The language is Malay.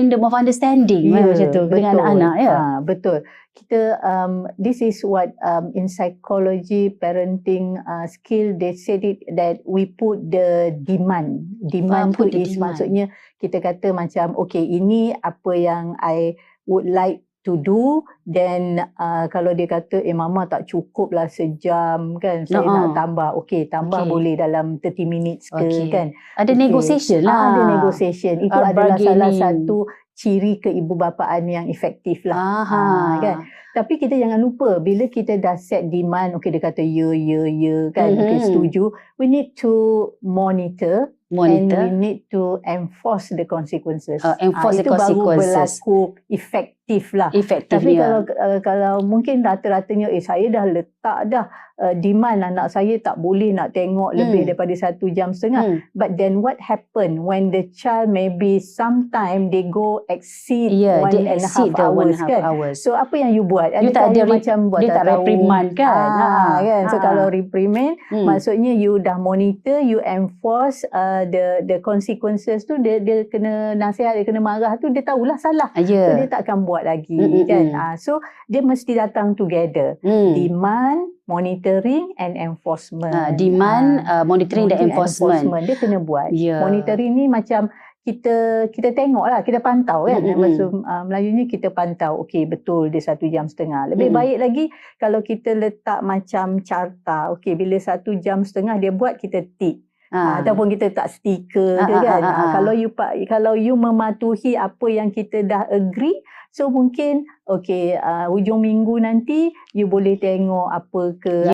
Memorandum of understanding macam tu dengan anak-anak ya. Betul. Kita this is what in psychology parenting skill they said it that we put the demand tu is maksudnya kita kata macam okay, ini apa yang I would like to do, then kalau dia kata mama tak cukup lah sejam kan, saya nak tambah, tambah boleh dalam 30 minutes ke kan. Ada negotiation lah. Ada negotiation. Itu adalah salah satu ciri keibubapaan yang efektif lah. Kan. Tapi kita jangan lupa bila kita dah set demand, dia kata ya kan, setuju, we need to monitor. And we need to enforce the consequences. Enforce the consequences. Baru berlaku efektif lah. Tapi kalau mungkin rata-ratanya saya dah letak dah demand anak saya tak boleh nak tengok lebih daripada 1.5 jam. But then what happen when the child maybe sometime they go exceed 1.5 hours kan. So apa yang you buat? You tak ada macam buat dia tak reprimand kan. So kalau reprimand maksudnya you dah monitor, you enforce the consequences tu, dia kena nasihat, dia kena marah tu, dia tahulah salah. So dia tak akan buat lagi kan. So dia mesti datang together. Demand, monitoring and enforcement. Demand, monitoring dan enforcement. Dia kena buat. Monitoring ni macam kita tengok lah, kita pantau kan. Melayunya kita pantau, betul dia 1.5 jam. Lebih baik lagi kalau kita letak macam carta, bila 1.5 jam dia buat, kita tick. Ataupun kita tak stiker ke kan. Kalau you mematuhi apa yang kita dah agree, so mungkin hujung minggu nanti you boleh tengok apa ke